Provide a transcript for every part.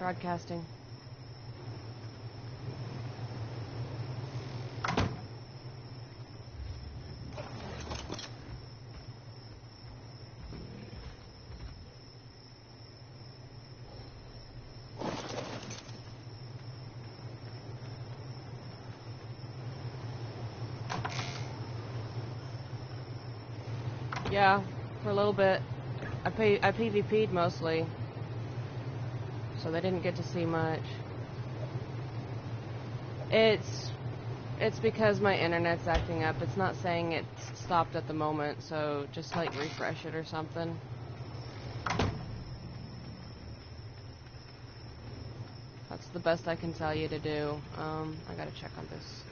Broadcasting. Yeah, for a little bit. I PvP'd mostly, so they didn't get to see much. It's because my internet's acting up. It's not saying it stopped at the moment, so just like refresh it or something. That's the best I can tell you to do. I gotta check on this.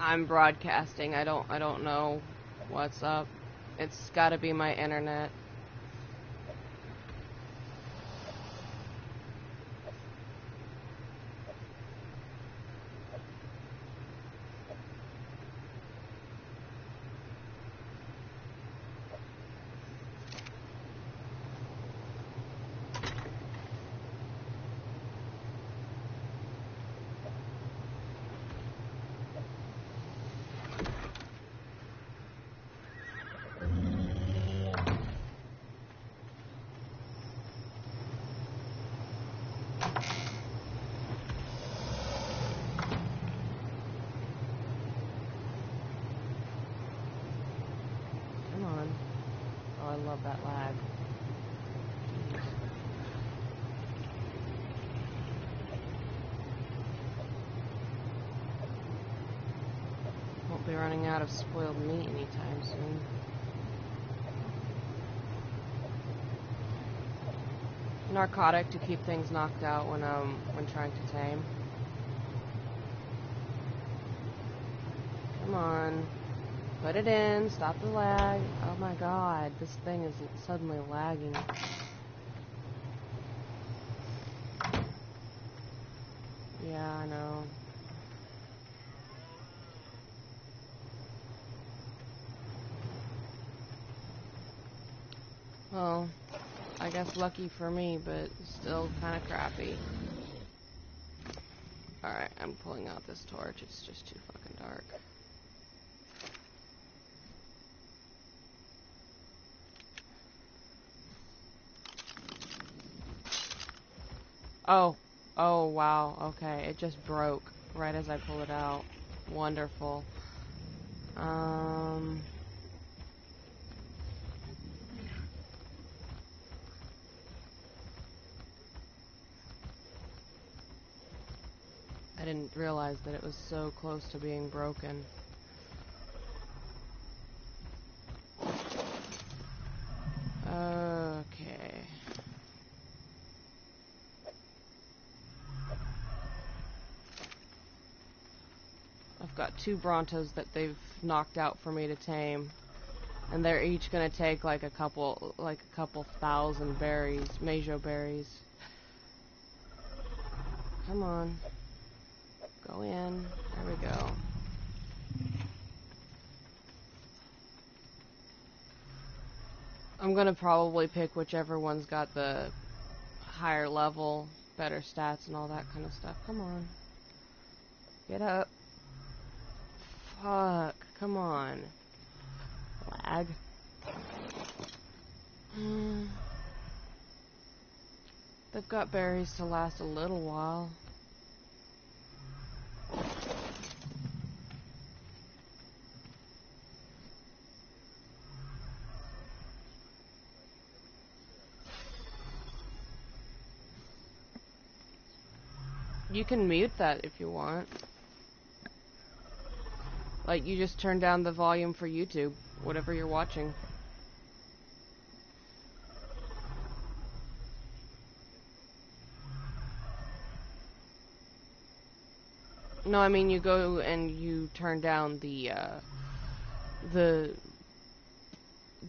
I'm broadcasting. I don't know what's up. It's gotta be my internet. That lag. Jeez. Won't be running out of spoiled meat anytime soon. Narcotic to keep things knocked out when trying to tame. Come on. Put it in, stop the lag. Oh my god, this thing is suddenly lagging. Yeah, I know. Well, I guess lucky for me, but still kind of crappy. Alright, I'm pulling out this torch. It's just too fucking dark. Oh, wow, okay, it just broke right as I pull it out. Wonderful. I didn't realize that it was so close to being broken. Okay. I've got 2 Brontos that they've knocked out for me to tame, and they're each gonna take like a couple thousand berries, Majo berries. Come on, go in. There we go. I'm gonna probably pick whichever one's got the higher level, better stats, and all that kind of stuff. Come on, get up. Fuck, come on. Lag. They've got berries to last a little while. You can mute that if you want. Like, you just turn down the volume for YouTube, whatever you're watching. No, I mean, you go and you turn down the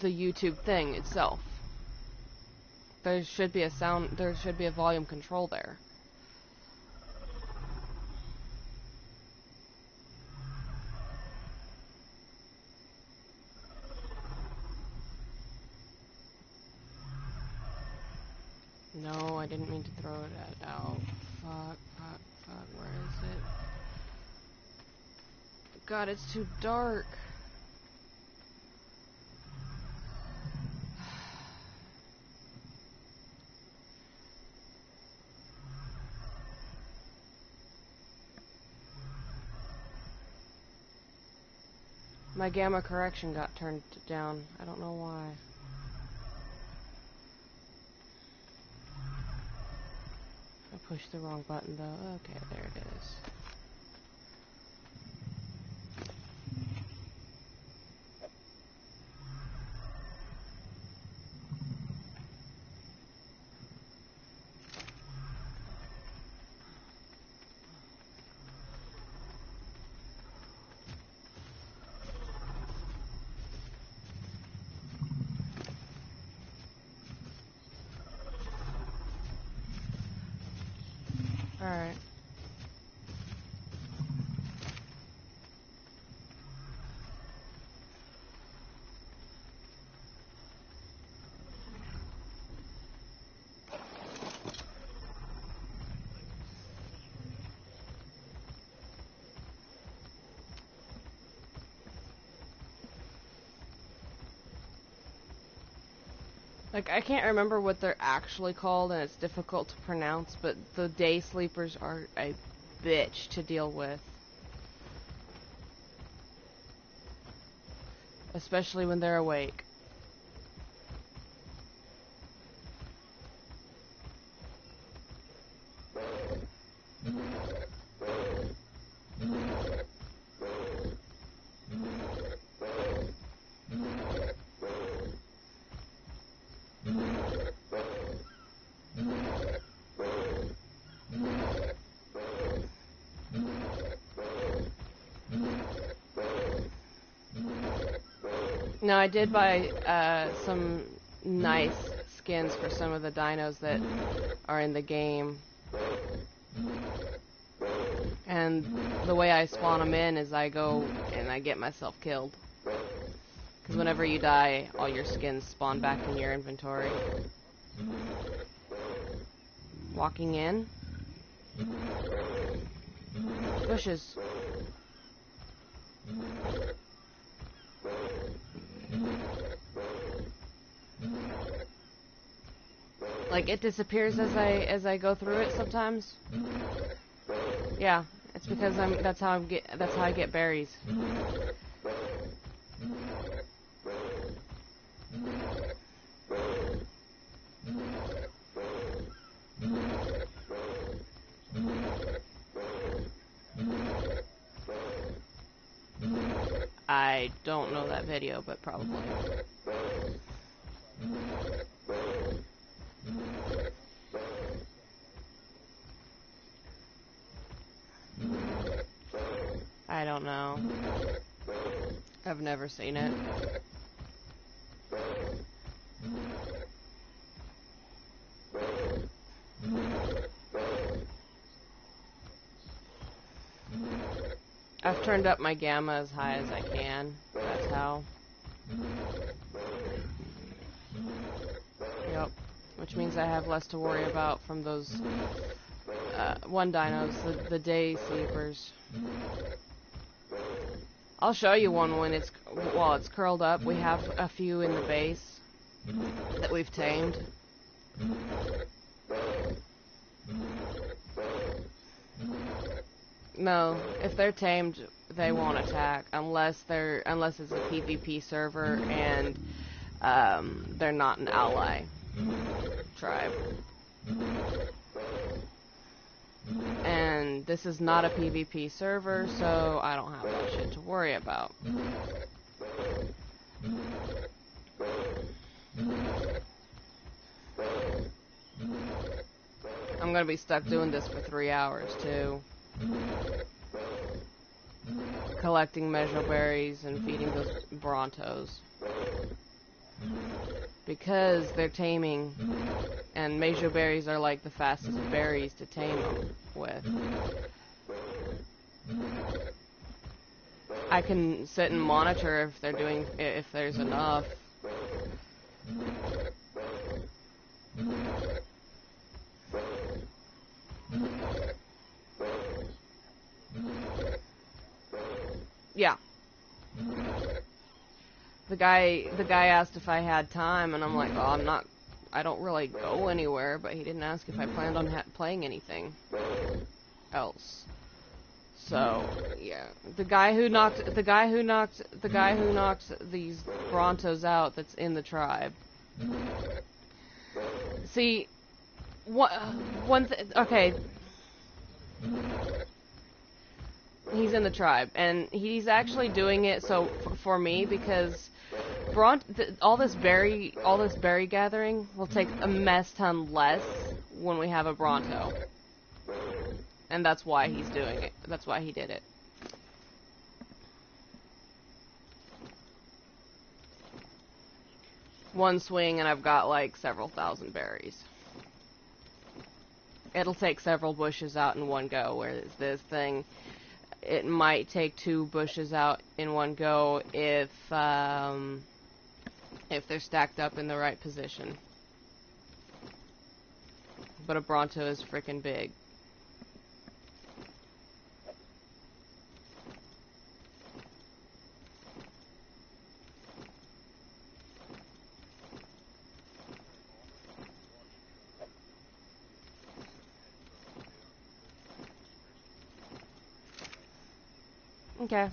YouTube thing itself. there should be a volume control there. No, I didn't mean to throw it out. Fuck, where is it? God, it's too dark. My gamma correction got turned down. I don't know why. I pushed the wrong button though. Okay, there it is. Alright. Like, I can't remember what they're actually called, and it's difficult to pronounce, but the day sleepers are a bitch to deal with. Especially when they're awake. No, I did buy some nice skins for some of the dinos that are in the game. And the way I spawn them in is I go and I get myself killed. Because whenever you die, all your skins spawn back in your inventory. Walking in. Bushes. Like, it disappears as I go through it sometimes. Yeah, it's because that's how I get berries. I don't know that video, but probably. I don't know. I've never seen it. I've turned up my gamma as high as I can. That's how. Yep. Which means I have less to worry about from those one dinos, the day sleepers. I'll show you one when while it's curled up. We have a few in the base that we've tamed. No, if they're tamed, they won't attack unless it's a PvP server and they're not an ally tribe. And this is not a PvP server, so I don't have that shit to worry about. I'm gonna be stuck doing this for 3 hours too. Collecting measure berries and feeding those brontos. because they're taming, and Mejo berries are like the fastest berries to tame them with. I can sit and monitor if they're doing, if there's enough. Yeah. The guy asked if I had time, and I'm like, oh, I don't really go anywhere, but he didn't ask if I planned on playing anything else. So, yeah. The guy who knocked these Brontos out that's in the tribe. See, okay. He's in the tribe, and he's actually doing it so for me because all this berry gathering will take a mess ton less when we have a Bronto, and that's why he's doing it. That's why he did it. One swing, and I've got like several thousand berries. It'll take several bushes out in one go, whereas this thing, it might take 2 bushes out in one go if they're stacked up in the right position. But a Bronto is frickin' big. Okay.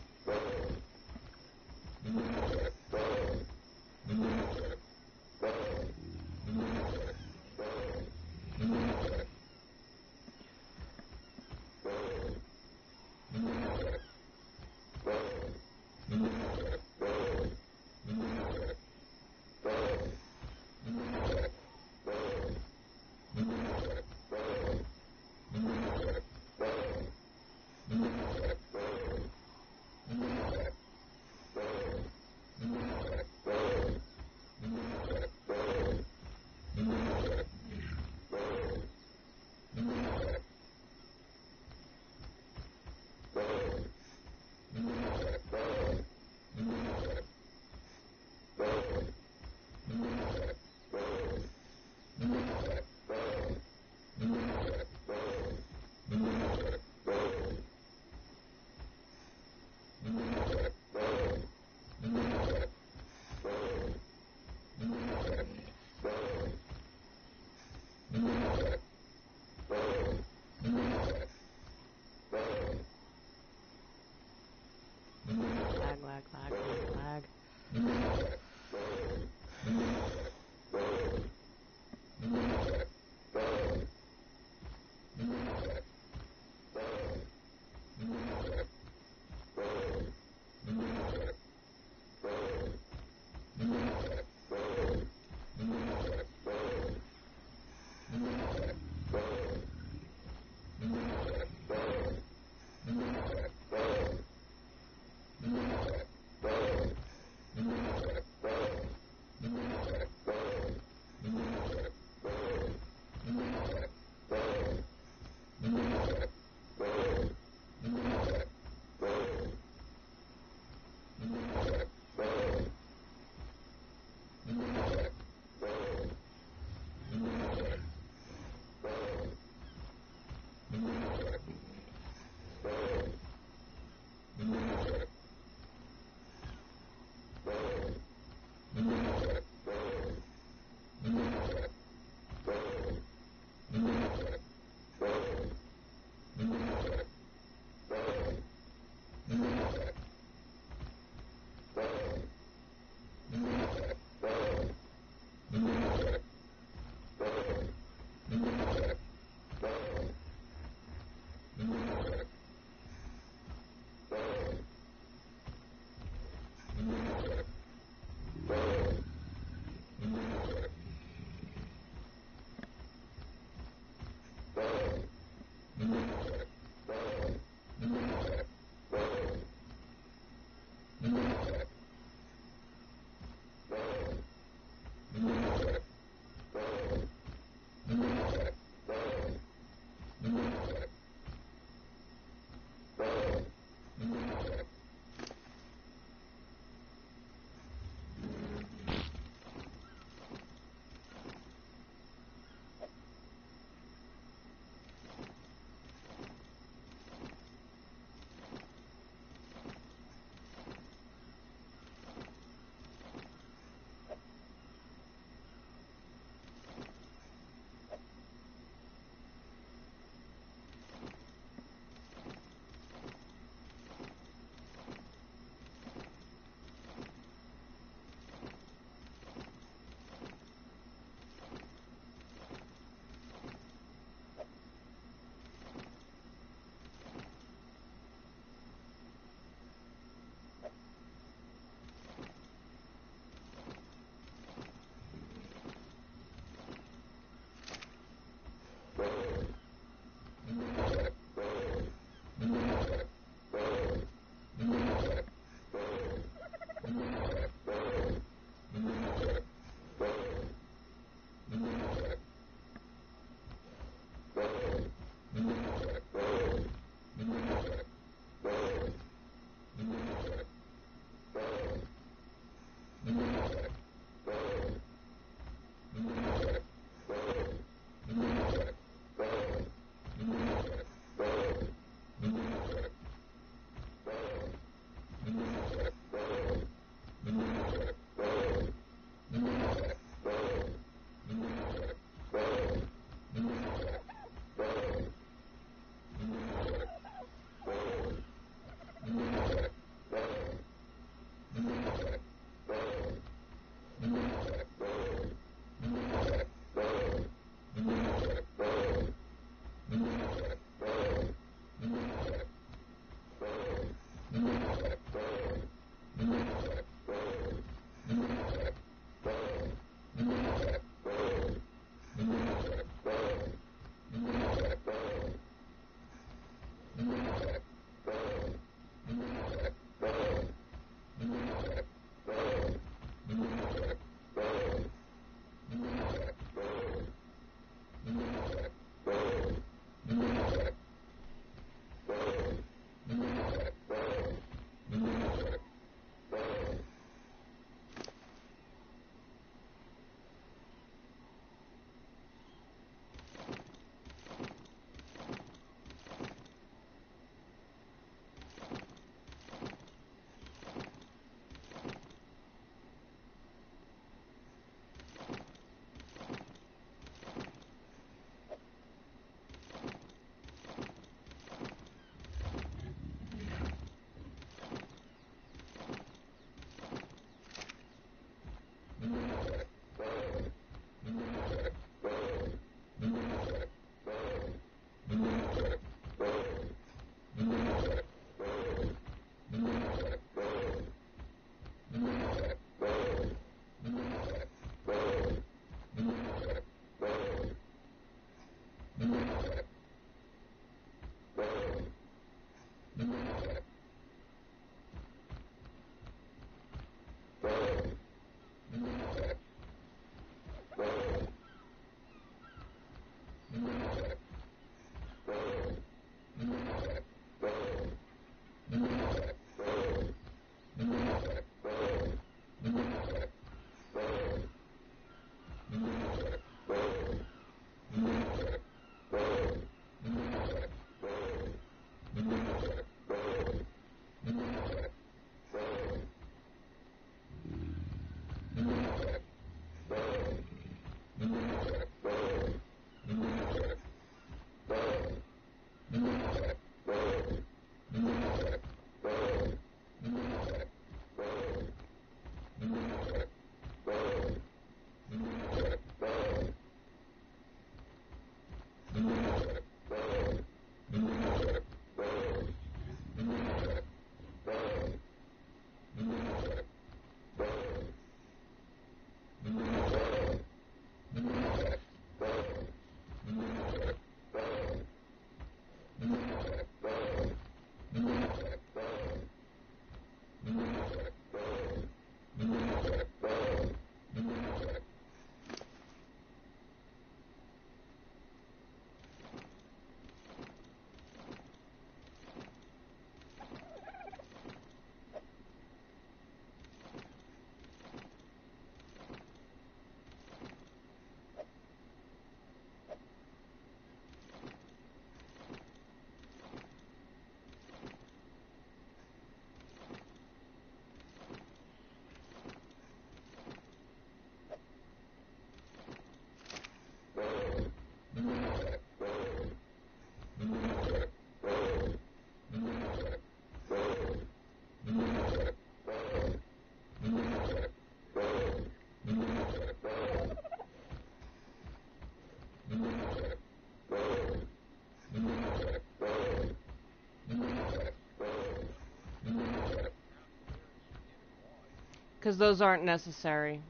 Because those aren't necessary.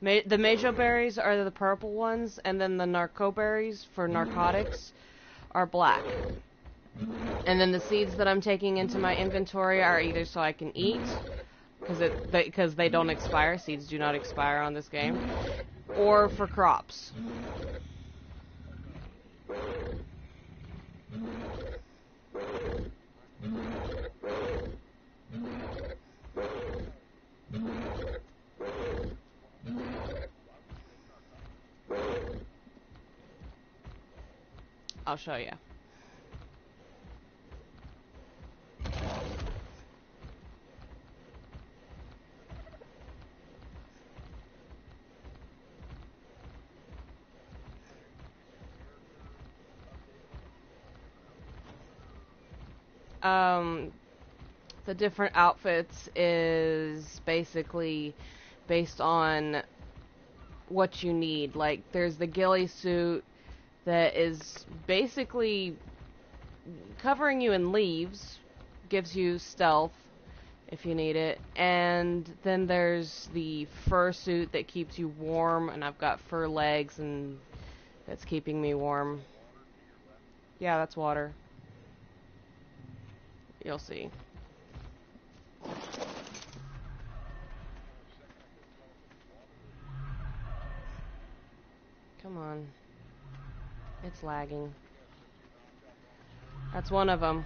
The Majo berries are the purple ones, and then the narco berries for narcotics are black. And then the seeds that I'm taking into my inventory are either so I can eat, because they don't expire. Seeds do not expire on this game, or for crops. I'll show you. The different outfits is basically based on what you need. Like, there's the ghillie suit that is basically covering you in leaves, gives you stealth if you need it, and then there's the fur suit that keeps you warm, and I've got fur legs, and that's keeping me warm. Yeah, that's water. You'll see. Come on. It's lagging. That's one of them.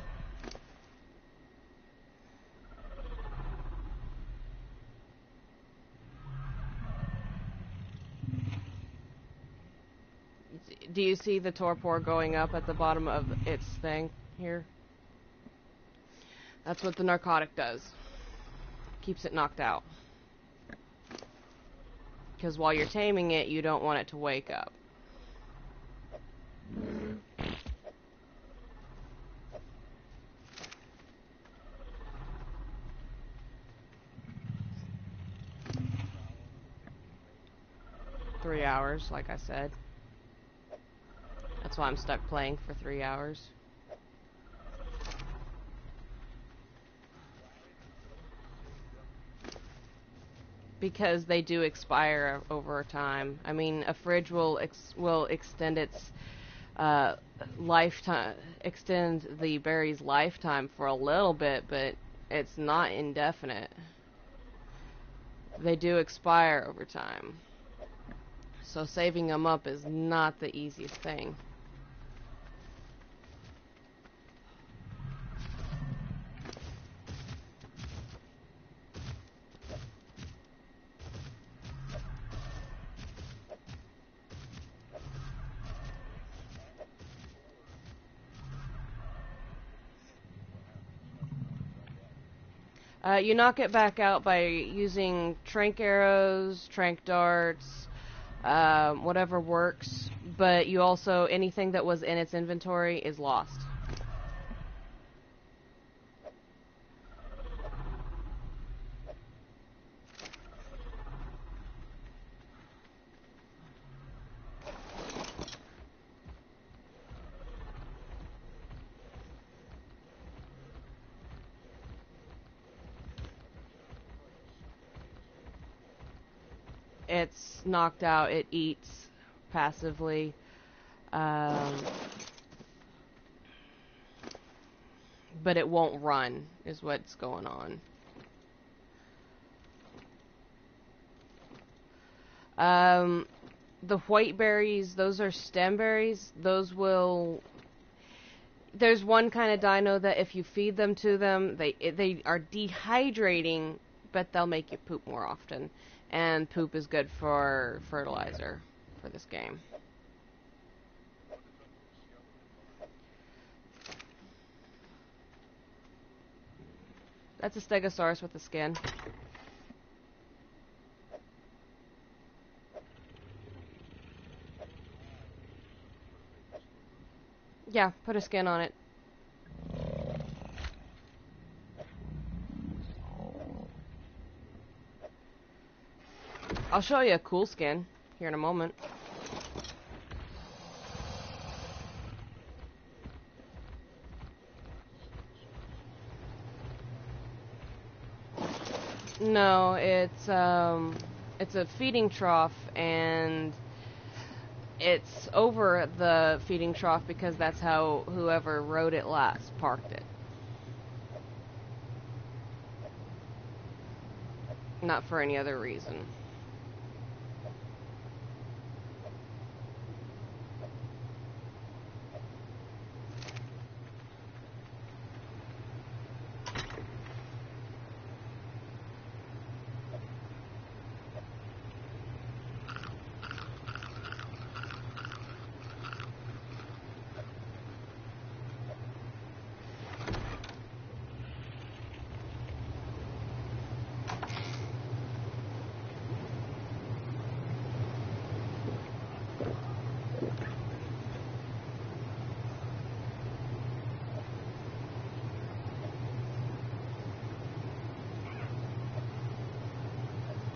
Do you see the torpor going up at the bottom of its thing here? That's what the narcotic does. Keeps it knocked out. Because while you're taming it, you don't want it to wake up. Three hours, like I said. That's why I'm stuck playing for 3 hours. Because they do expire over time. I mean, a fridge will extend its lifetime, extend the berry's lifetime for a little bit, but it's not indefinite. They do expire over time. So saving them up is not the easiest thing. You knock it back out by using trank arrows, trank darts, whatever works, but you also, anything that was in its inventory is lost. It's knocked out, it eats passively. But it won't run, is what's going on. The white berries, those are stem berries. Those will... There's one kind of dino that if you feed them to them, they are dehydrating, but they'll make you poop more often. And poop is good for fertilizer for this game. That's a stegosaurus with the skin. Yeah, put a skin on it. I'll show you a cool skin here in a moment. No, it's a feeding trough, and it's over the feeding trough because that's how whoever rode it last parked it. Not for any other reason.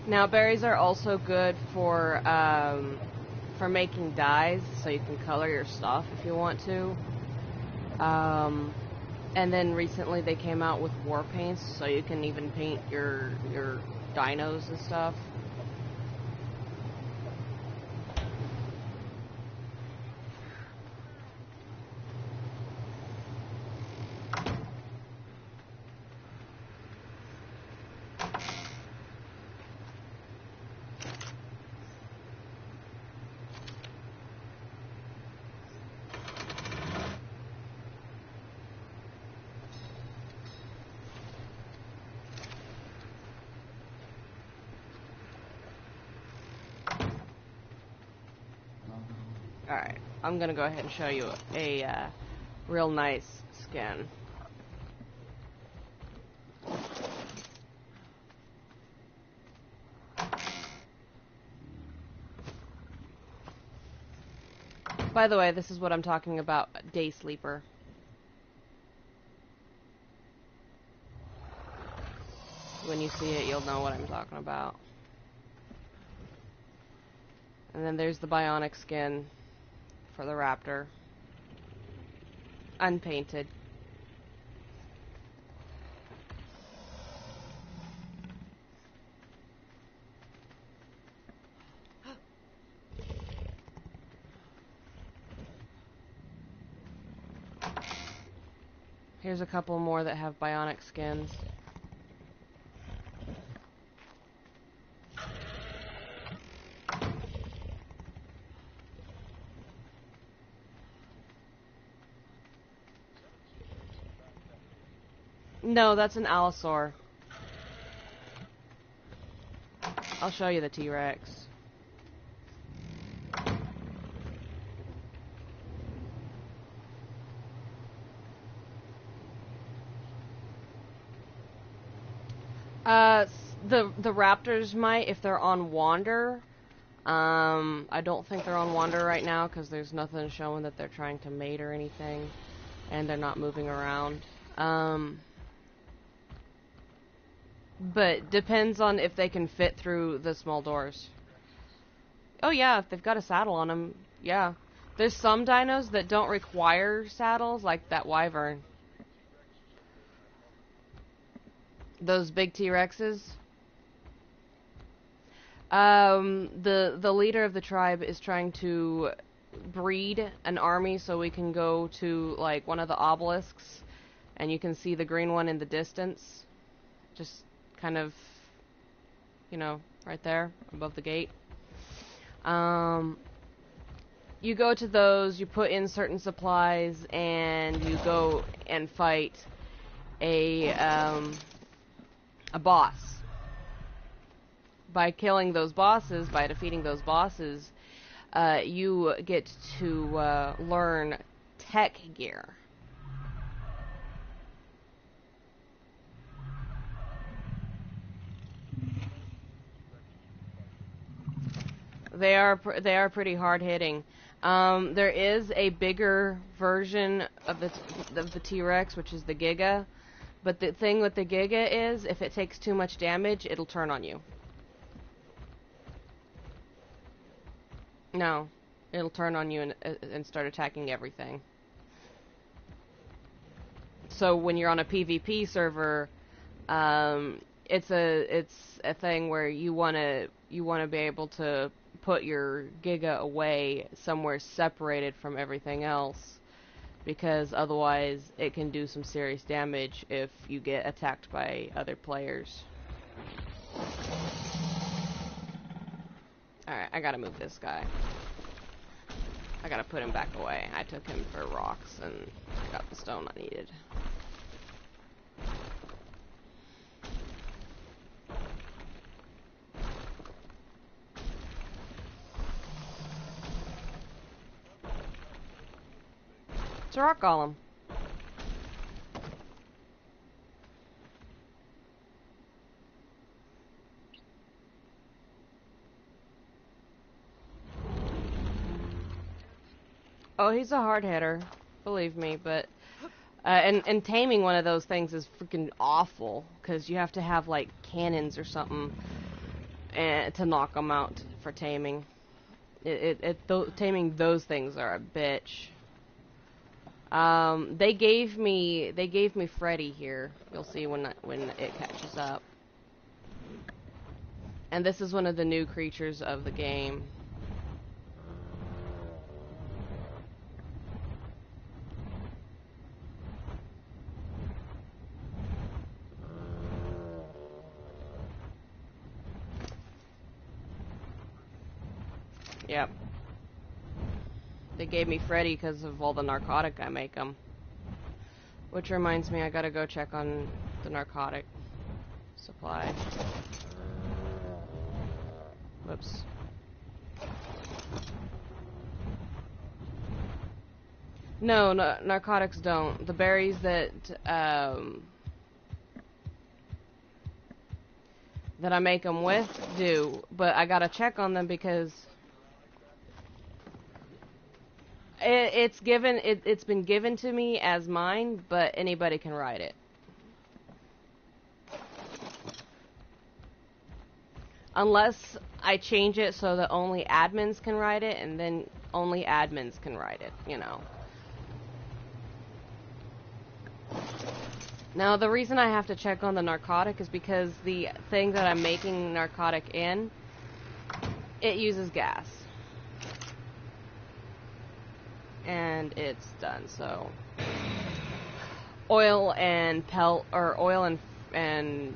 Now, berries are also good for making dyes, so you can color your stuff if you want to. And then recently they came out with war paints, so you can even paint your dinos and stuff. Alright, I'm gonna go ahead and show you a real nice skin. By the way, this is what I'm talking about, Day Sleeper. When you see it, you'll know what I'm talking about. And then there's the bionic skin for the raptor. Unpainted. Here's a couple more that have bionic skins. No, that's an Allosaur. I'll show you the T-Rex. The raptors might if they're on Wander. I don't think they're on Wander right now because there's nothing showing that they're trying to mate or anything, and they're not moving around. But depends on if they can fit through the small doors. Oh yeah, if they've got a saddle on them, yeah. There's some dinos that don't require saddles, like that wyvern. Those big T-Rexes. The leader of the tribe is trying to breed an army so we can go to like one of the obelisks, and you can see the green one in the distance. Just kind of, you know, right there above the gate. You go to those, you put in certain supplies, and you go and fight a boss. By killing those bosses, by defeating those bosses, you get to learn tech gear. They are pretty hard hitting. There is a bigger version of the T-Rex, which is the Giga. But the thing with the Giga is, if it takes too much damage, it'll turn on you. No, it'll turn on you and start attacking everything. So when you're on a PvP server, it's a thing where you wanna be able to put your Giga away somewhere separated from everything else, because otherwise it can do some serious damage if you get attacked by other players. Alright, I gotta move this guy. I gotta put him back away. I took him for rocks and I got the stone I needed. It's a rock golem. Oh, he's a hard hitter, believe me, but and taming one of those things is freaking awful, because you have to have like cannons or something to knock them out for taming. Taming those things are a bitch. They gave me Freddy here. You'll see when it catches up. And this is one of the new creatures of the game. Yep. They gave me Freddy because of all the narcotic I make them. Which reminds me, I gotta go check on the narcotic supply. Whoops. No, narcotics don't. The berries that I make them with do, but I gotta check on them because it's been given to me as mine, but anybody can ride it. Unless I change it so that only admins can ride it, and then only admins can ride it, you know. Now, the reason I have to check on the narcotic is because the thing that I'm making narcotic in, it uses gas. And it's done, so oil and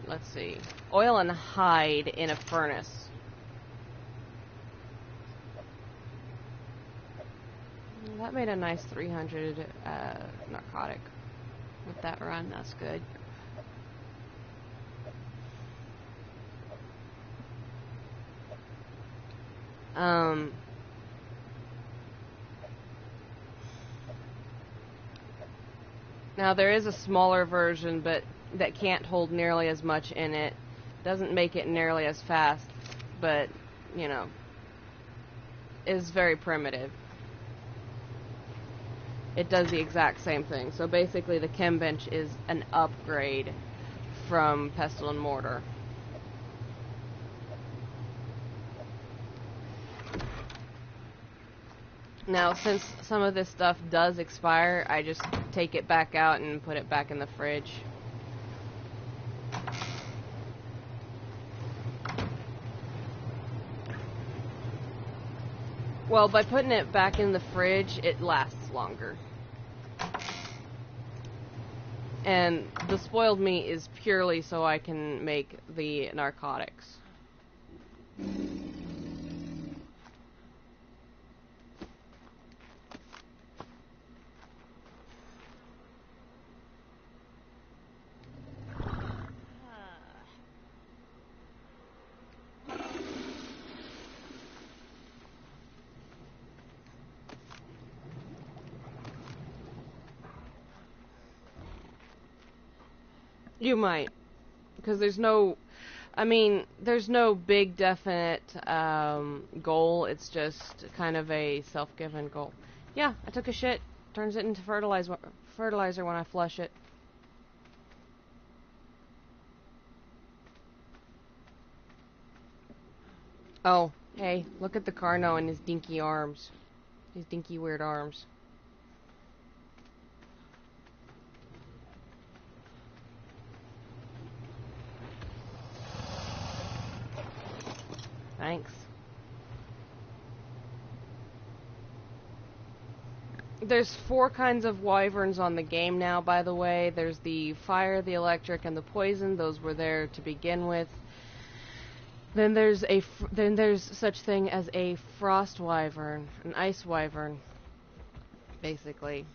let's see, oil and hide in a furnace. That made a nice 300 narcotic with that run. That's good. Now there is a smaller version, but that can't hold nearly as much in it. Doesn't make it nearly as fast, but, you know, is very primitive. It does the exact same thing. So basically the chem bench is an upgrade from pestle and mortar. Now, since some of this stuff does expire, I just take it back out and put it back in the fridge. Well, by putting it back in the fridge, it lasts longer. And the spoiled meat is purely so I can make the narcotics. You might, because there's no, there's no big definite goal. It's just kind of a self-given goal. Yeah, I took a shit. Turns it into fertilizer when I flush it. Oh, hey, look at the Carno and his dinky arms. His dinky weird arms. Thanks. There's 4 kinds of wyverns on the game now, by the way. There's the fire, the electric, and the poison. Those were there to begin with. Then there's such thing as a frost wyvern, an ice wyvern, basically.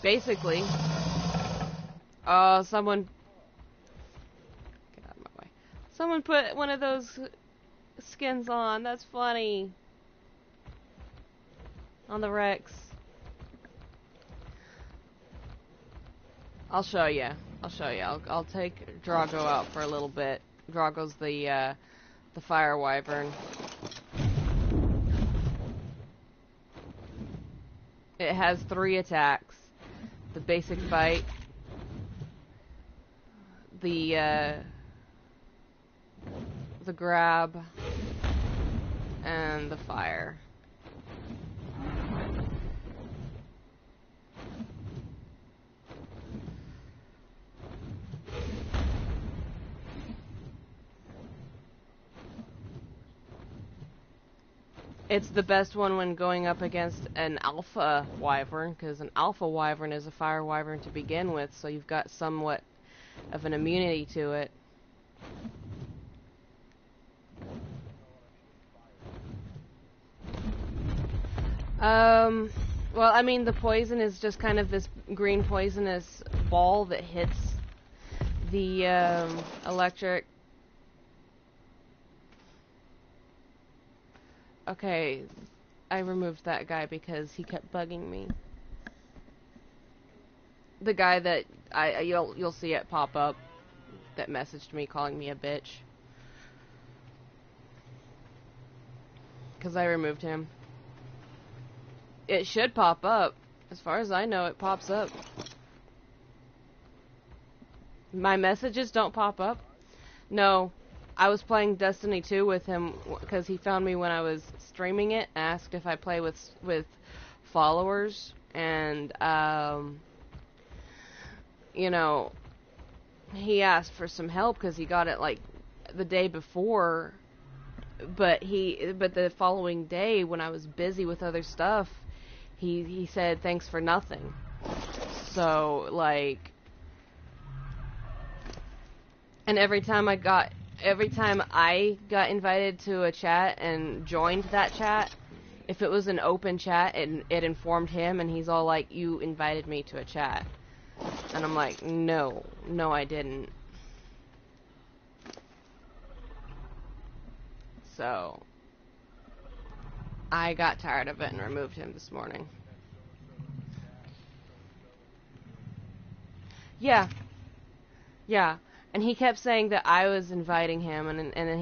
Someone get out of my way. Someone put one of those skins on. That's funny. On the Rex. I'll show you. I'll take Drago out for a little bit. Drago's the fire wyvern. It has 3 attacks. The basic bite. The grab. And the fire. It's the best one when going up against an alpha wyvern, because an alpha wyvern is a fire wyvern to begin with, so you've got somewhat of an immunity to it. Well, I mean, the poison is just kind of this green poisonous ball that hits the electric. Okay, I removed that guy because he kept bugging me. The guy that you'll see it pop up that messaged me calling me a bitch. Because I removed him. It should pop up. As far as I know, it pops up. My messages don't pop up? No. I was playing Destiny 2 with him because he found me when I was streaming it, asked if I play with followers, and you know, he asked for some help because he got it like the day before, but the following day when I was busy with other stuff, he said thanks for nothing. So like, and every time I got invited to a chat and joined that chat, if it was an open chat, it informed him, and he's all like, you invited me to a chat. And I'm like, no, I didn't. So, I got tired of it and removed him this morning. Yeah. And he kept saying that I was inviting him, and then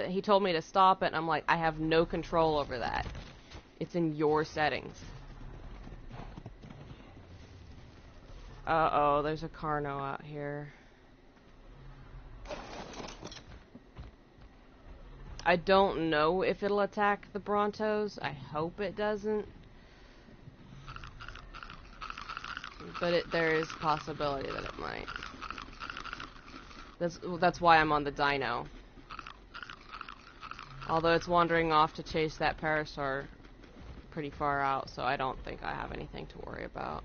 he told me to stop it, and I'm like, I have no control over that. It's in your settings. Uh-oh, there's a Carno out here. I don't know if it'll attack the Brontos. I hope it doesn't. But there is a possibility that it might. That's why I'm on the Dino. Although it's wandering off to chase that Parasaur pretty far out, so I don't think I have anything to worry about.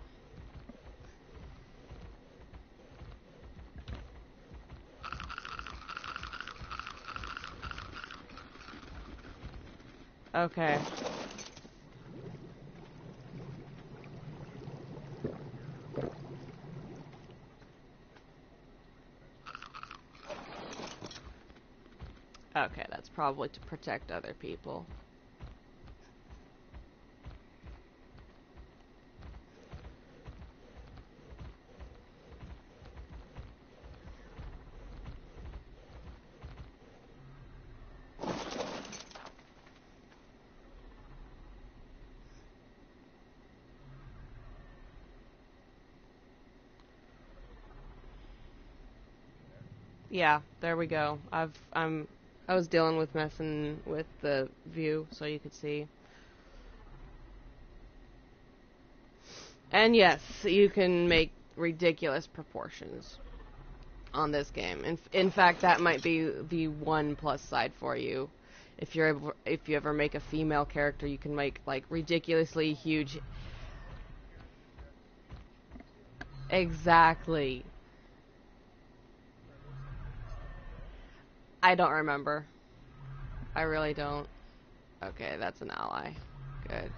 Okay. Okay, that's probably to protect other people. Yeah, there we go. I was dealing with messing with the view so you could see. And yes, you can make ridiculous proportions. on this game. In fact, that might be the one plus side for you. If you ever make a female character, you can make like ridiculously huge. Exactly. I don't remember. I really don't. Okay, that's an ally. Good.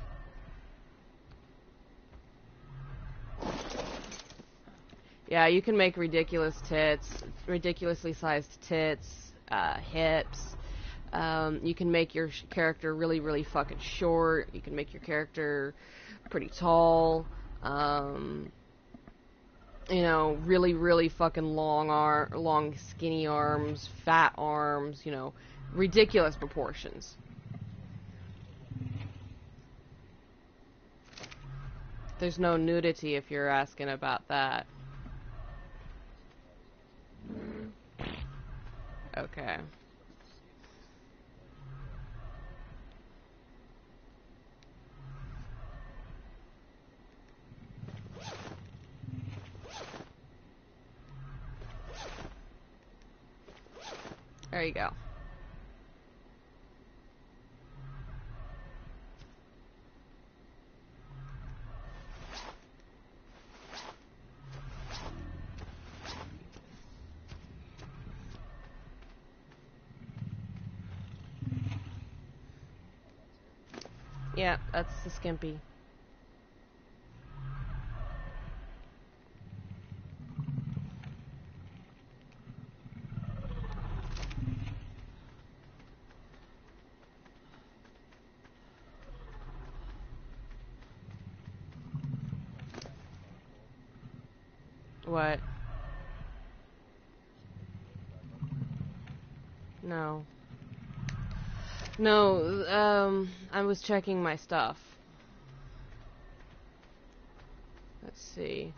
Yeah, you can make ridiculous tits, ridiculously sized tits, hips. You can make your character really, really fucking short. You can make your character pretty tall. You know, really, really fucking long skinny arms, fat arms. You know, ridiculous proportions. There's no nudity if you're asking about that. Okay. There you go. Yeah, that's the skimpy. What? No. No, I was checking my stuff. Let's see.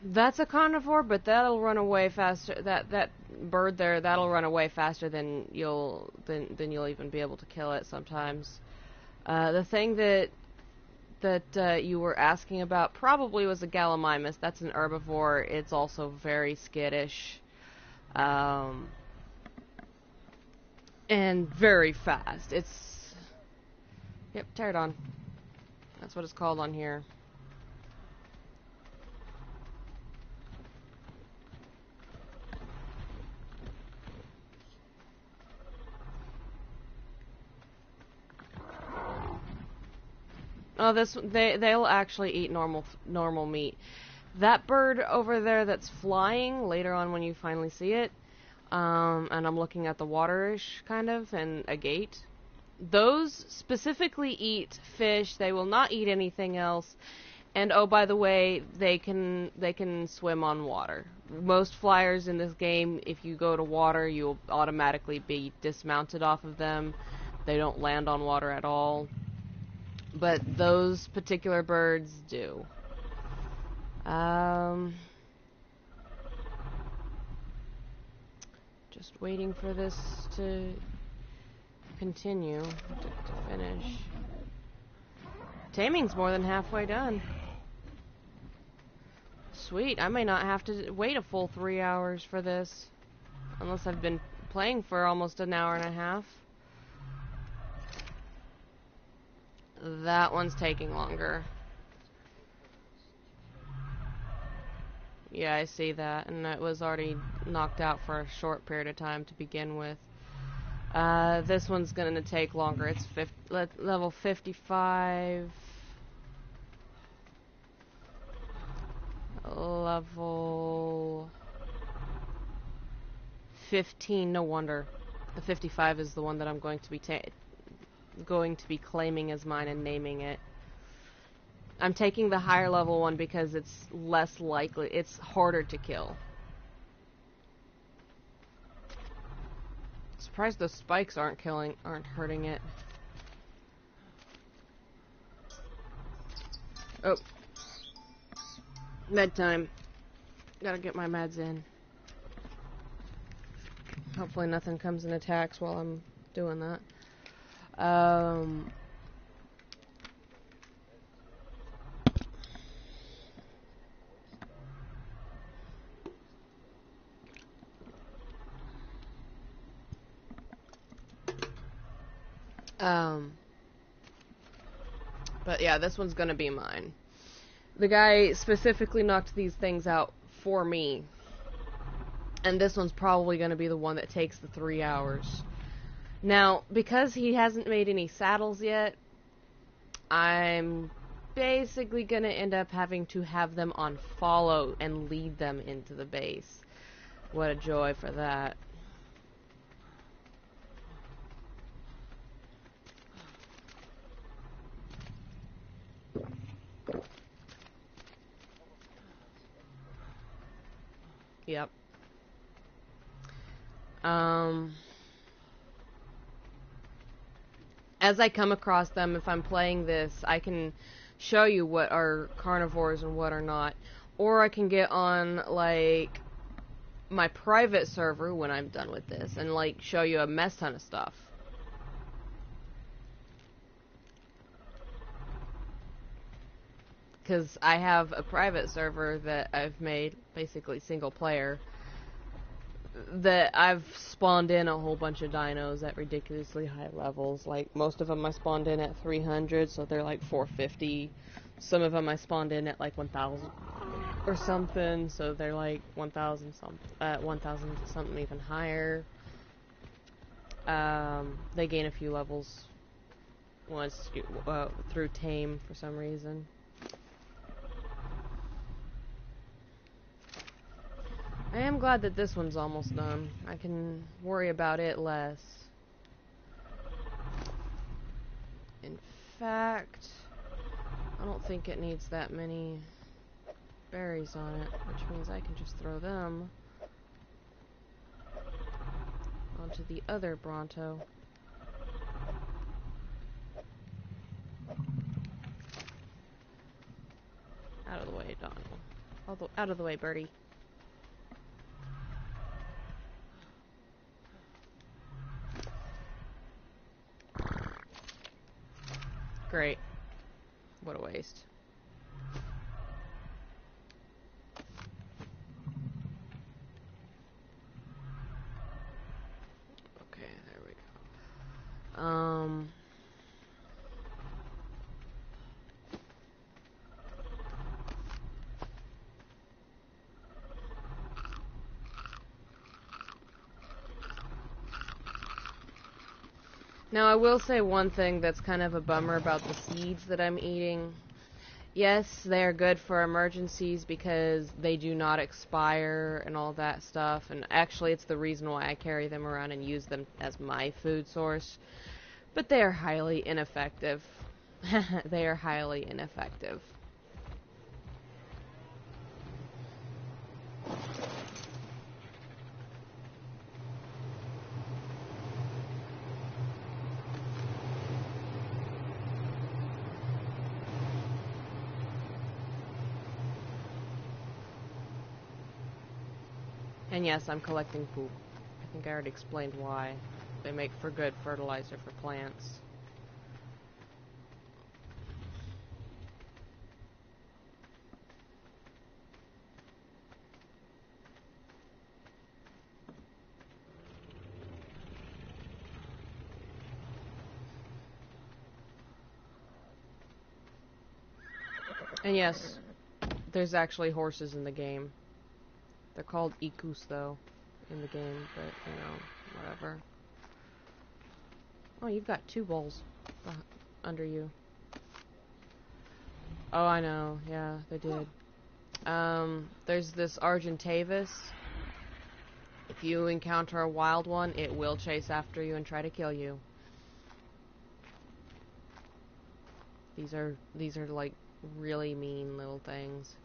That's a carnivore, but that'll run away faster. That bird there, that'll run away faster than you'll even be able to kill it sometimes. The thing that you were asking about probably was a gallimimus. That's an herbivore. It's also very skittish. And very fast. It's... Yep, pterodon. That's what it's called on here. Oh, they'll actually eat normal meat. That bird over there that's flying, later on when you finally see it, and I'm looking at the waterish, kind of, and a gate. Those specifically eat fish. They will not eat anything else. And oh, by the way, they can swim on water. Most flyers in this game, if you go to water, you'll automatically be dismounted off of them. They don't land on water at all. But those particular birds do. Just waiting for this to continue, to finish. Taming's more than halfway done. Sweet, I may not have to wait a full 3 hours for this. Unless I've been playing for almost an hour and a half. That one's taking longer. Yeah, I see that, and it was already knocked out for a short period of time to begin with. This one's gonna take longer. It's level 55. Level 15. No wonder. The 55 is the one that I'm going to be claiming as mine and naming it. I'm taking the higher level one because it's less likely. It's harder to kill. Surprised those spikes aren't hurting it. Oh. Med time. Gotta get my meds in. Hopefully nothing comes and attacks while I'm doing that. Um, but yeah, this one's gonna be mine. The guy specifically knocked these things out for me. And this one's probably gonna be the one that takes the 3 hours. Now, because he hasn't made any saddles yet, I'm basically gonna end up having to have them on follow and lead them into the base. What a joy for that. Yep. As I come across them, if I'm playing this, I can show you what are carnivores and what are not. Or I can get on, like, my private server when I'm done with this and, like, show you a mess ton of stuff. Because I have a private server that I've made, basically single player, that I've spawned in a whole bunch of dinos at ridiculously high levels. Like, most of them I spawned in at 300, so they're like 450. Some of them I spawned in at like 1,000 or something, so they're like 1,000 something even higher. They gain a few levels once through tame for some reason. I am glad that this one's almost done. I can worry about it less. In fact, I don't think it needs that many berries on it, which means I can just throw them onto the other Bronto. Out of the way, Donald. Out of the way, birdie. Great. What a waste. Okay, there we go. Now, I will say one thing that's kind of a bummer about the seeds that I'm eating. Yes, they are good for emergencies because they do not expire and all that stuff. And actually, it's the reason why I carry them around and use them as my food source. But they are highly ineffective. They are highly ineffective. And yes, I'm collecting poop. I think I already explained why. They make for good fertilizer for plants. And yes, there's actually horses in the game. They're called Ikus, though, in the game, but, you know, whatever. Oh, you've got 2 bowls under you. Oh, I know. Yeah, they did. There's this Argentavis. If you encounter a wild one, it will chase after you and try to kill you. These are like really mean little things.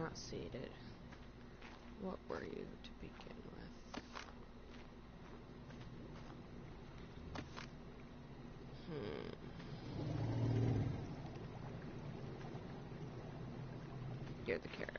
not seeded. What were you to begin with? You're the carrot.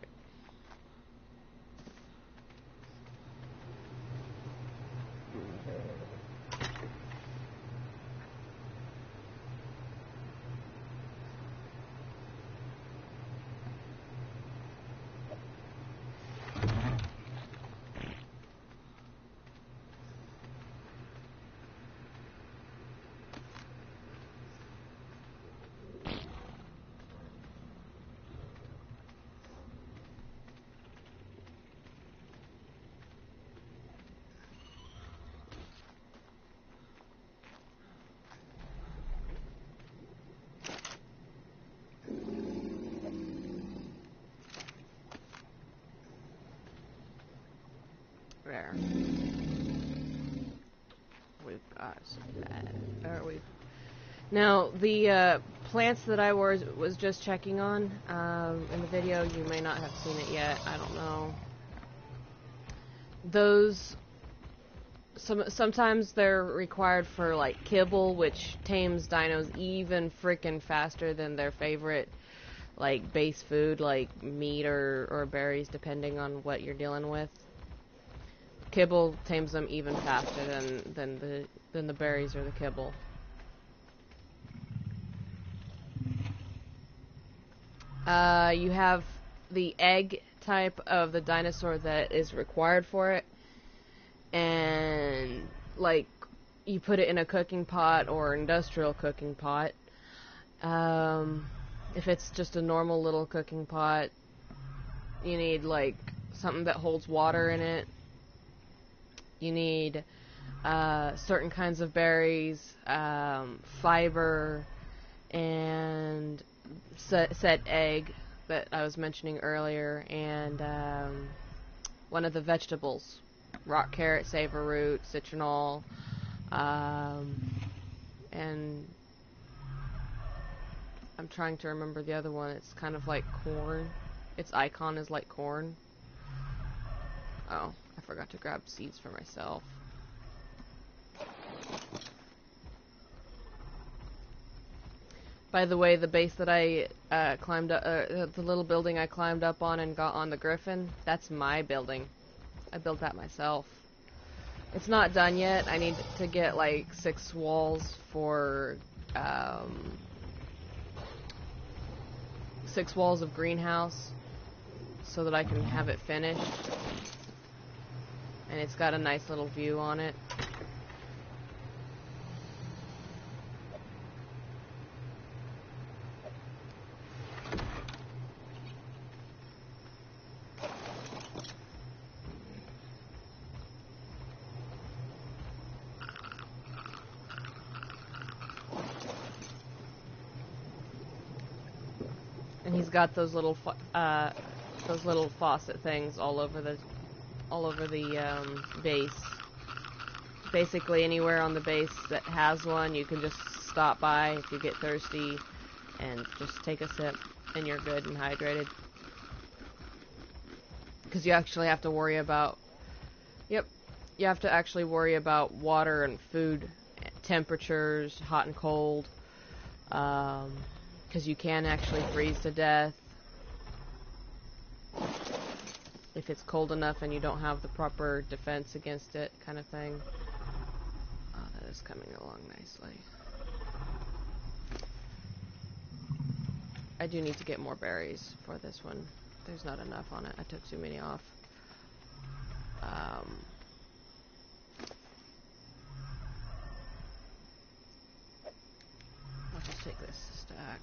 There. We've got that. Now, the plants that I was just checking on in the video, you may not have seen it yet. I don't know. Those, sometimes they're required for, like, kibble, which tames dinos even frickin' faster than their favorite, like, base food, like meat or berries, depending on what you're dealing with. Kibble tames them even faster than the berries or the kibble. You have the egg type of the dinosaur that is required for it, and like you put it in a cooking pot or industrial cooking pot. If it's just a normal little cooking pot, you need like something that holds water in it. You need certain kinds of berries, fiber, and set egg that I was mentioning earlier, and one of the vegetables, rock carrot, savor root, citronal, and I'm trying to remember the other one. It's kind of like corn. Its icon is like corn. Oh, I forgot to grab seeds for myself. By the way, the base that I climbed up, the little building I climbed up on and got on the griffin, that's my building. I built that myself. It's not done yet. I need to get like 6 walls for 6 walls of greenhouse so that I can have it finished. And it's got a nice little view on it. And he's got those little faucet things all over the base. Basically anywhere on the base that has one, you can just stop by if you get thirsty and just take a sip and you're good and hydrated. Because you actually have to worry about, you have to actually worry about water and food temperatures, hot and cold, because you can actually freeze to death if it's cold enough and you don't have the proper defense against it, kind of thing. Oh, that is coming along nicely. I do need to get more berries for this one. There's not enough on it. I took too many off. I'll just take this stack.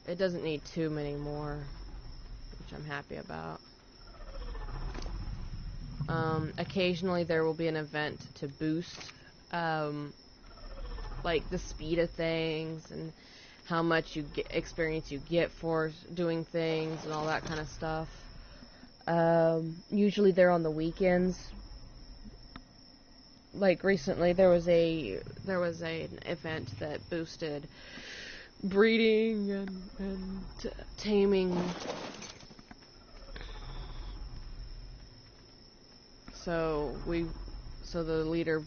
It doesn't need too many more, which I'm happy about. Occasionally there will be an event to boost like the speed of things and how much experience you get for doing things and all that kind of stuff. Usually they're on the weekends. Like recently there was an event that boosted breeding and taming So the leader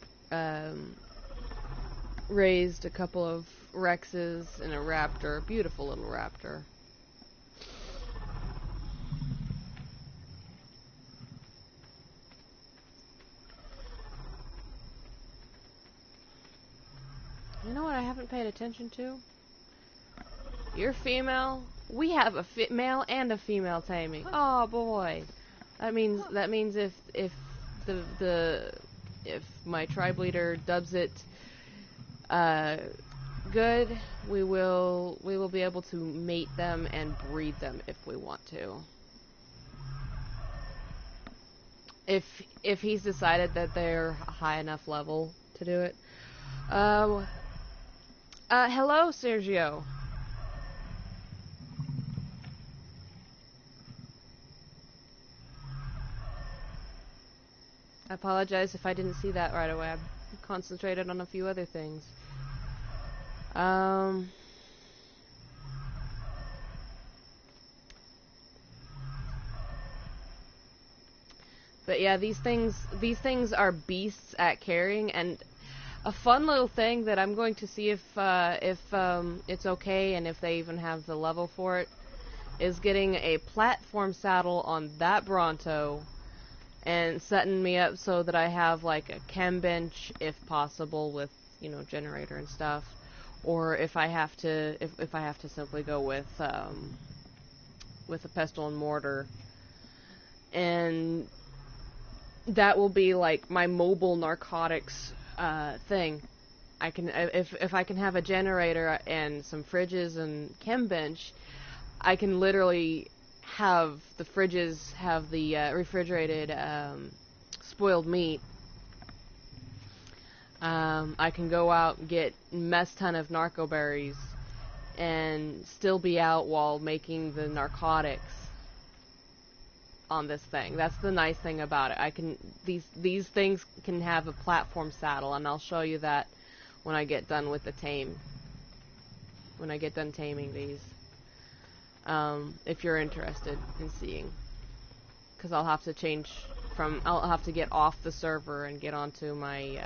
raised a couple of Rexes and a raptor, a beautiful little raptor. You know what I haven't paid attention to? You're female. We have a male and a female taming. Oh boy, that means if my tribe leader dubs it good, we will be able to mate them and breed them if we want to. If he's decided that they're a high enough level to do it. Hello, Sergio. I apologize if I didn't see that right away. I concentrated on a few other things. But yeah, these things are beasts at carrying, and a fun little thing that I'm going to see if it's okay and if they even have the level for it is getting a platform saddle on that Bronto and setting me up so that I have like a chem bench if possible with, you know, generator and stuff, or if I have to simply go with a pestle and mortar, and that will be like my mobile narcotics thing. I can if I can have a generator and some fridges and chem bench, I can literally have the fridges have the refrigerated spoiled meat. I can go out and get a mess ton of narco berries and still be out while making the narcotics on this thing. That's the nice thing about it. I can these things can have a platform saddle, and I'll show you that when I get done with the tame. When I get done taming these. If you're interested in seeing, because I'll have to I'll have to get off the server and get onto my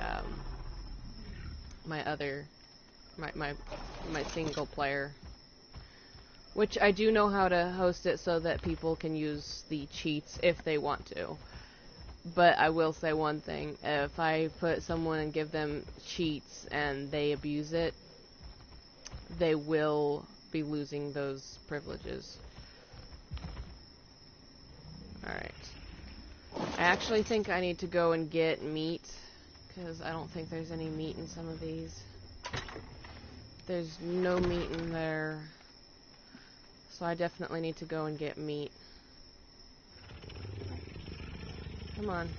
my single player, which I do know how to host it so that people can use the cheats if they want to. But I will say one thing: if I put someone and give them cheats and they abuse it, they will be losing those privileges. Alright. I actually think I need to go and get meat, because I don't think there's any meat in some of these. There's no meat in there. So I definitely need to go and get meat. Come on.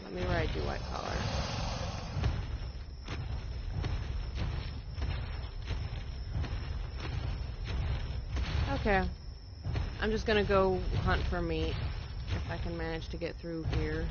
Let me ride you, white collar. Okay. I'm just gonna go hunt for meat, if I can manage to get through here.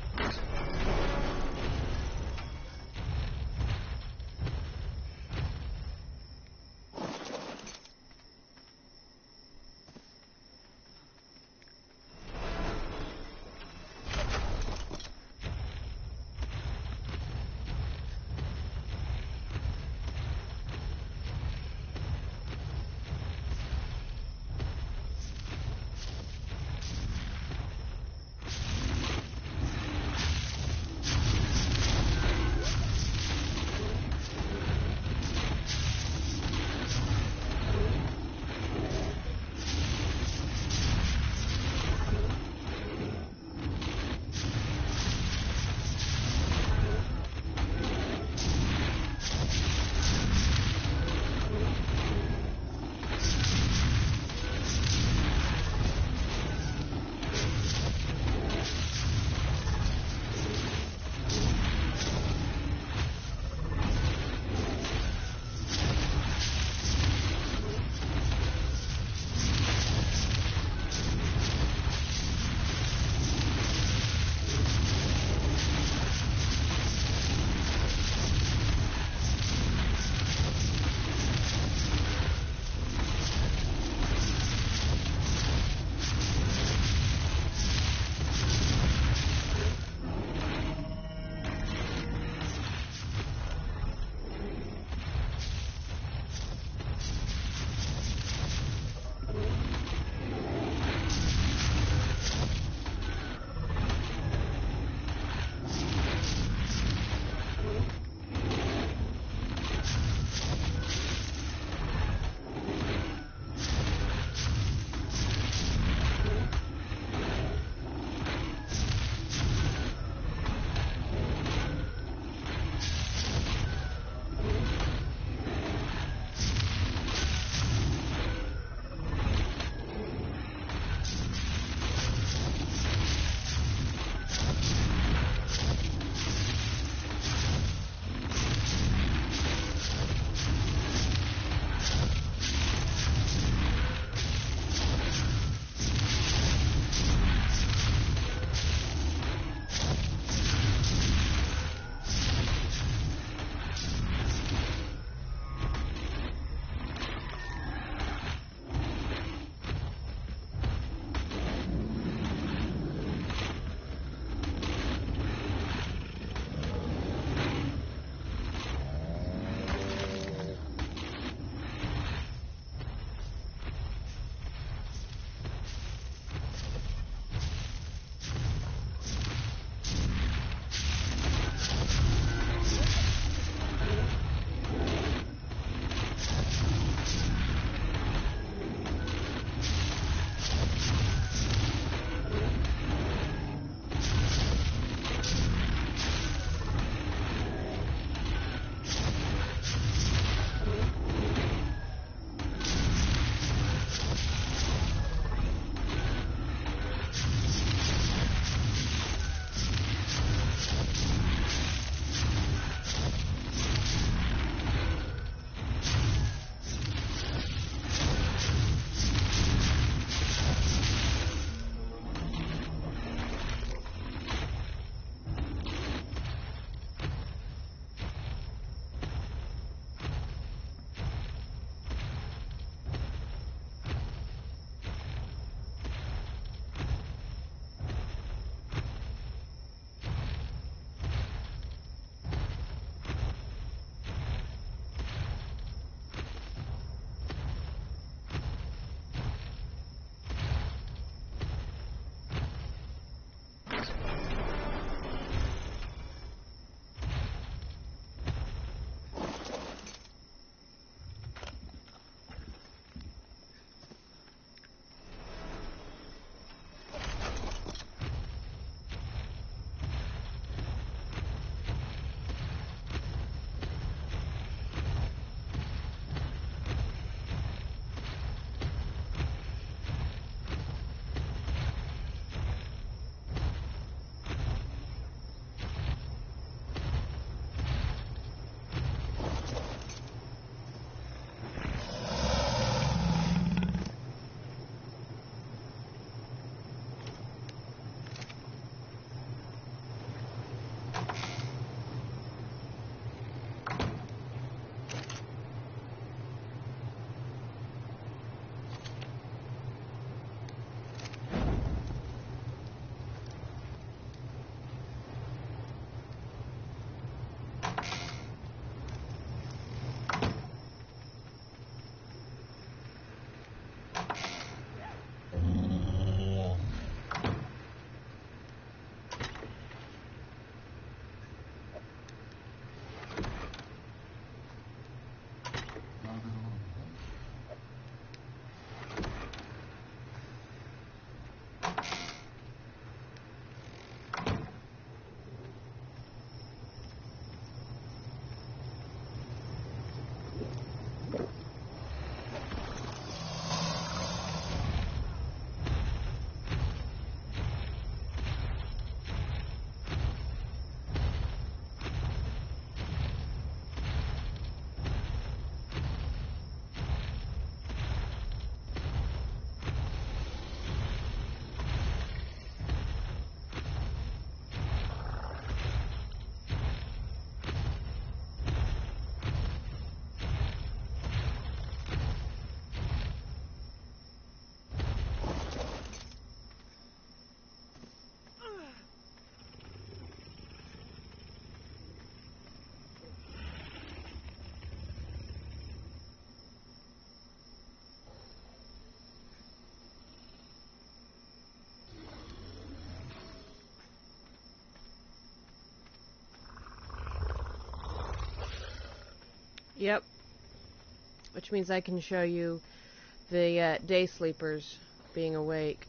Yep. Which means I can show you the day sleepers being awake.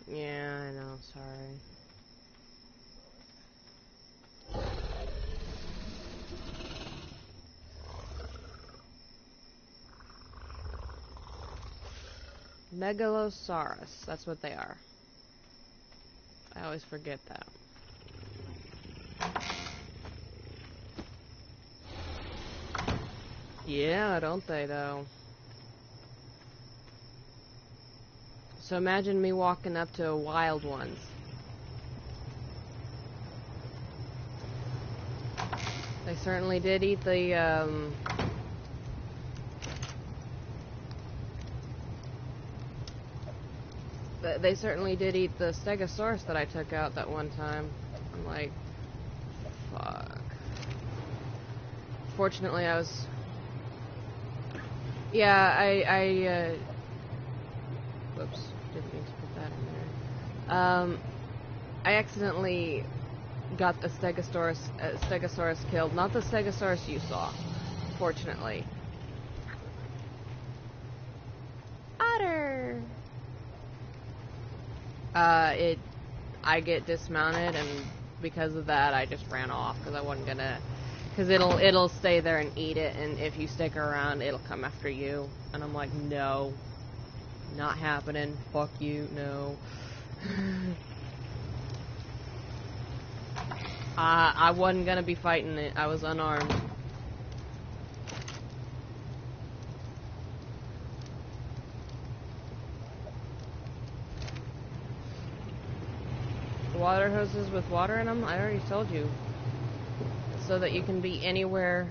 Yeah, I know, sorry. Megalosaurus, that's what they are. I always forget that. Yeah, don't they though? So imagine me walking up to wild ones. They certainly did eat the, they certainly did eat the stegosaurus that I took out that one time. I'm like, fuck. Fortunately, I was... Yeah, whoops, didn't mean to put that in there. I accidentally got the stegosaurus killed. Not the stegosaurus you saw, fortunately. Otter! I get dismounted, and because of that, I just ran off, because I wasn't gonna... Because it'll stay there and eat it, and if you stick around, it'll come after you. And I'm like, no. Not happening. Fuck you, no. I wasn't gonna be fighting it. I was unarmed. Water hoses with water in them? I already told you. So that you can be anywhere.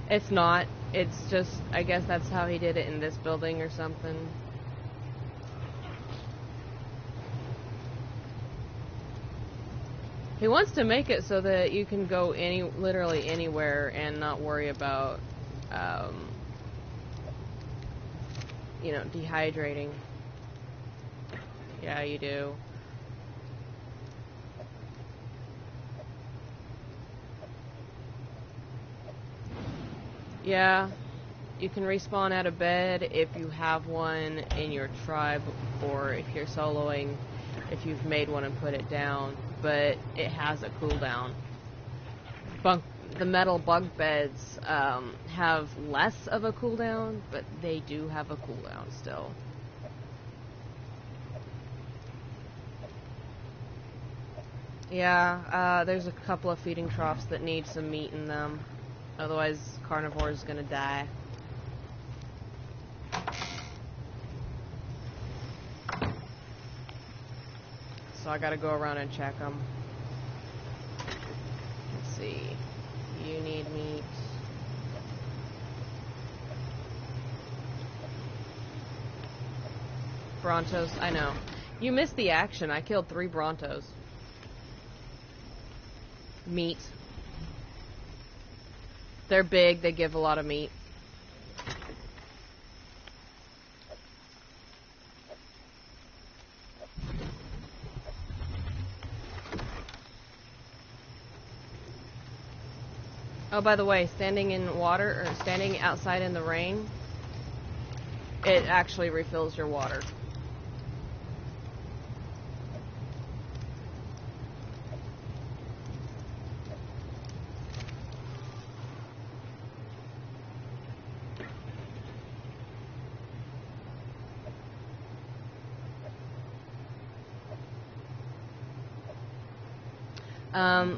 It's not. It's just, I guess that's how he did it in this building or something. He wants to make it so that you can go literally anywhere and not worry about, you know, dehydrating. Yeah, you do. Yeah, you can respawn out of bed if you have one in your tribe, or if you're soloing, if you've made one and put it down, but it has a cooldown. The metal bunk beds have less of a cooldown, but they do have a cooldown still. Yeah, there's a couple of feeding troughs that need some meat in them. Otherwise, carnivore is gonna die. So I gotta go around and check them. Let's see. You need meat. Brontos, I know. You missed the action. I killed 3 Brontos. Meat. They're big, they give a lot of meat. Oh, by the way, standing in water, or standing outside in the rain, it actually refills your water.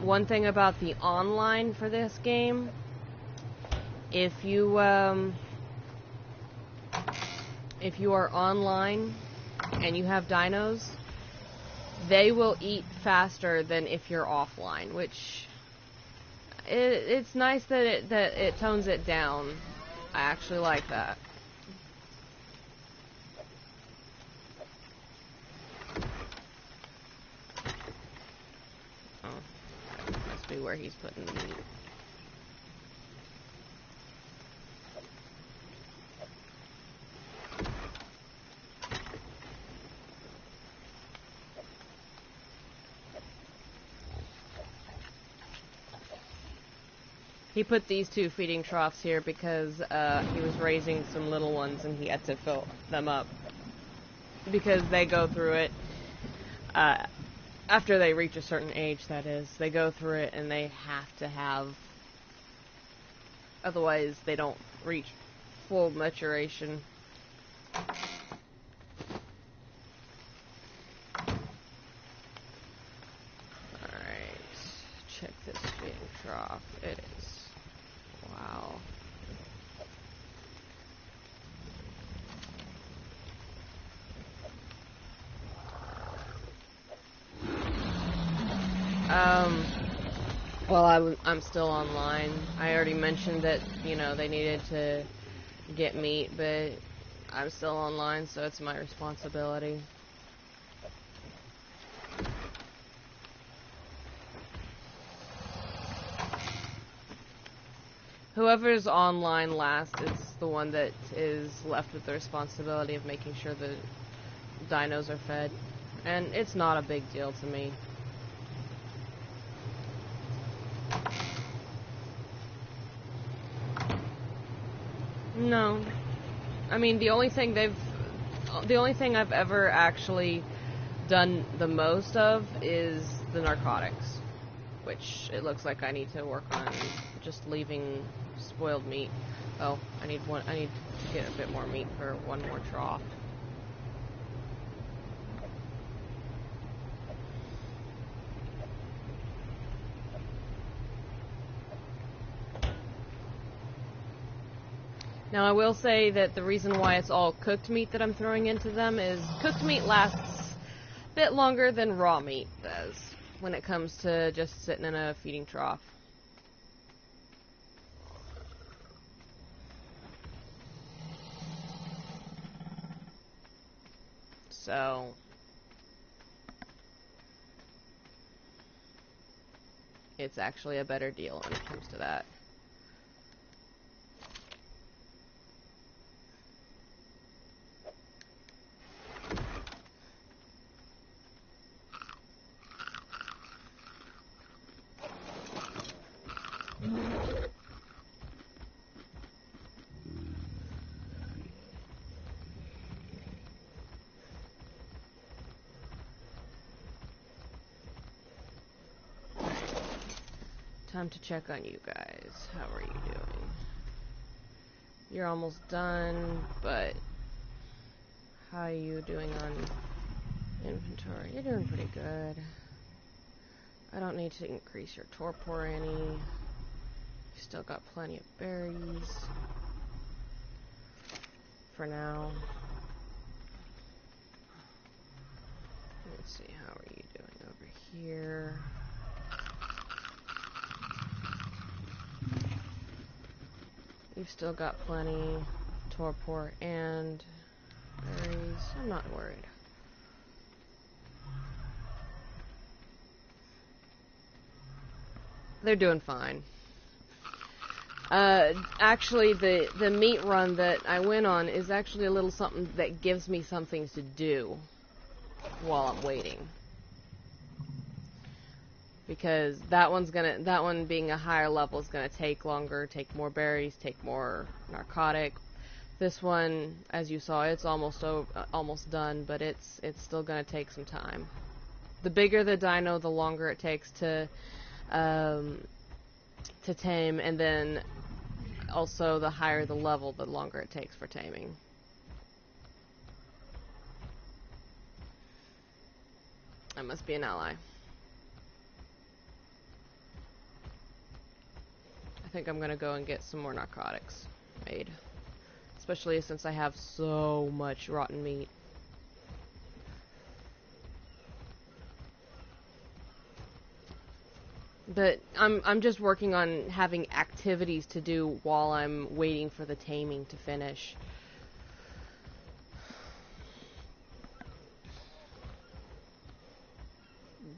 One thing about the online for this game, if you are online and you have dinos, they will eat faster than if you're offline, which it's nice that it tones it down. I actually like that. Be where he's putting the meat. He put these 2 feeding troughs here because he was raising some little ones and he had to fill them up. Because they go through it, after they reach a certain age, that is, they go through it and they have to have, otherwise they don't reach full maturation. Alright, check this feeding trough. It is, wow. Well, I'm still online. I already mentioned that, you know, they needed to get meat, but I'm still online, so it's my responsibility. Whoever's online last is the one that is left with the responsibility of making sure the dinos are fed. And it's not a big deal to me. No. I mean, the only thing I've ever actually done the most of is the narcotics, which it looks like I need to work on just leaving spoiled meat. Oh, I need to get a bit more meat for one more trough. Now, I will say that the reason why it's all cooked meat that I'm throwing into them is cooked meat lasts a bit longer than raw meat does when it comes to just sitting in a feeding trough. So, it's actually a better deal when it comes to that. Time to check on you guys. How are you doing? You're almost done, but how are you doing on inventory? You're doing pretty good. I don't need to increase your torpor any. You still got plenty of berries for now. Let's see, how are you doing over here? You've still got plenty torpor and berries. I'm not worried. They're doing fine. Actually, the meat run that I went on is actually a little something that gives me something to do while I'm waiting. Because that one being a higher level is gonna take longer, take more berries, take more narcotic. This one, as you saw, it's almost done, but it's still gonna take some time. The bigger the dino, the longer it takes to tame, and then also the higher the level, the longer it takes for taming. I must be an ally. I think I'm gonna go and get some more narcotics made. Especially since I have so much rotten meat. But I'm just working on having activities to do while I'm waiting for the taming to finish.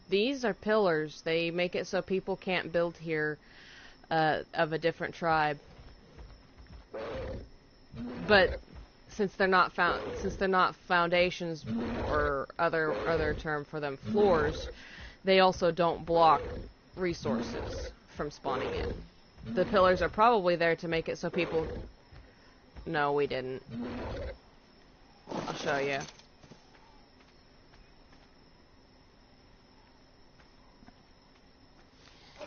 These are pillars. They make it so people can't build here of a different tribe. But since they're not foundations or other term for them, floors, they also don't block resources from spawning in. The pillars are probably there to make it so people... No, we didn't. I'll show you.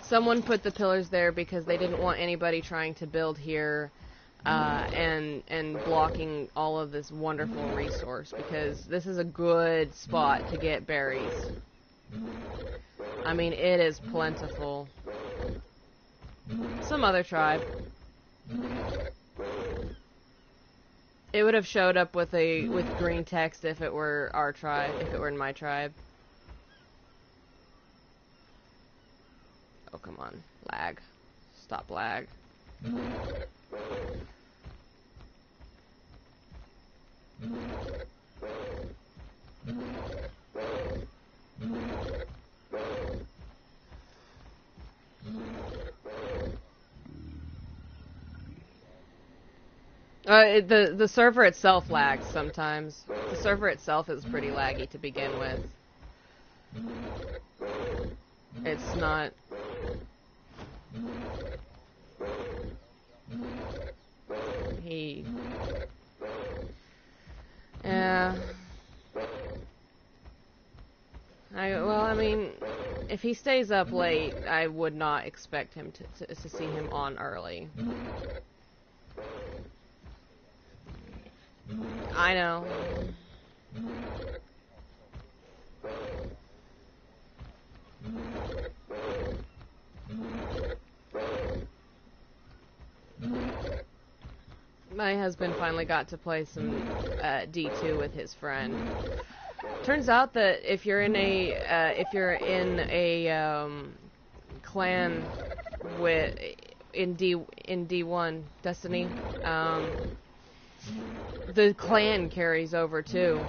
Someone put the pillars there because they didn't want anybody trying to build here and blocking all of this wonderful resource, because this is a good spot to get berries. I mean, it is plentiful. Some other tribe. It would have showed up with green text if it were our tribe, if it were in my tribe. Oh, come on. Lag. Stop lag. The server itself lags sometimes. The server itself is pretty laggy to begin with. It's not... Yeah. Well, I mean, if he stays up late, I would not expect him to see him on early. I know. My husband finally got to play some D2 with his friend. Turns out that if you're in a clan in D1 Destiny, the clan carries over too.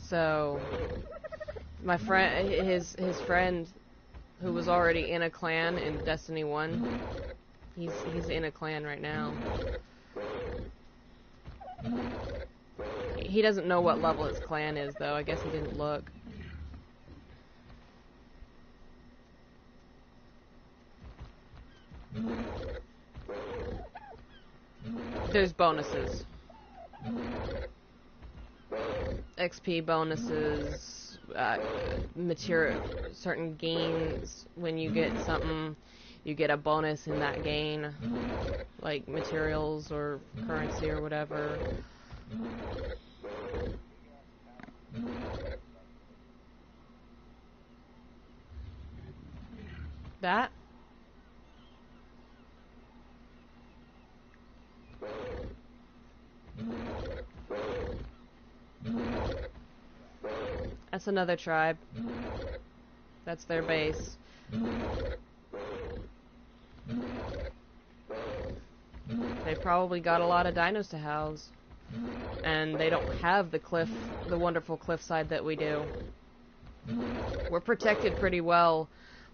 So my friend, his friend, who was already in a clan in Destiny 1, he's in a clan right now. He doesn't know what level his clan is, though. I guess he didn't look. There's bonuses. XP bonuses, material, certain gains. When you get something, you get a bonus in that gain, like materials or currency or whatever. That? That's another tribe. That's their base. They probably got a lot of dinos to house. And they don't have the wonderful cliffside that we do. We're protected pretty well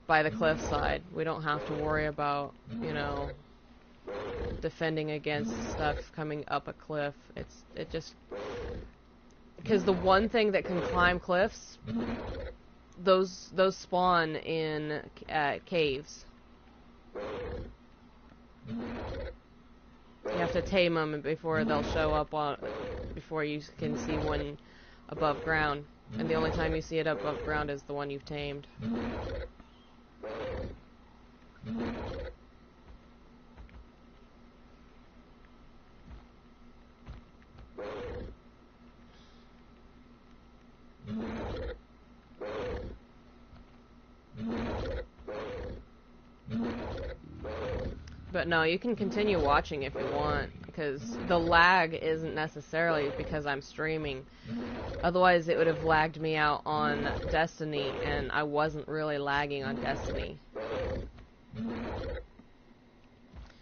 by the cliffside. We don't have to worry about, you know, defending against stuff coming up a cliff. It just... Because the one thing that can climb cliffs, those spawn in caves. You have to tame them before they'll show up before you can see one above ground. And the only time you see it above ground is the one you've tamed. But no, you can continue watching if you want, because the lag isn't necessarily because I'm streaming. Otherwise, it would have lagged me out on Destiny, and I wasn't really lagging on Destiny.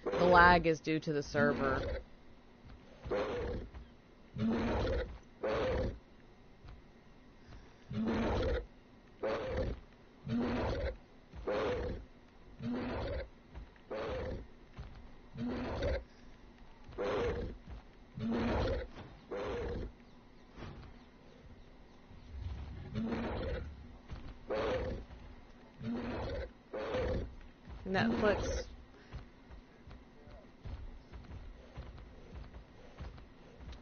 The lag is due to the server. Netflix.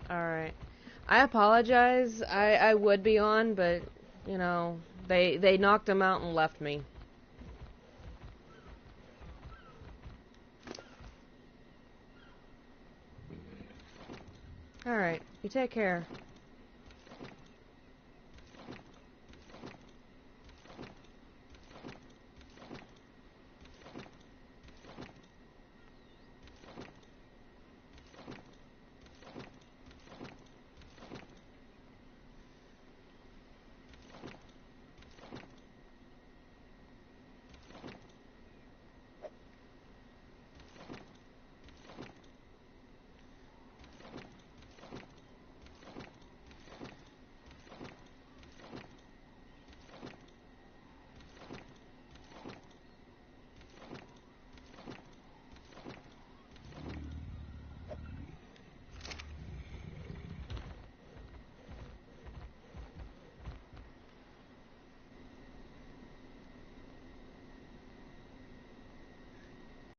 Alright. I apologize. I would be on, but, you know, they knocked him out and left me. Alright. You take care.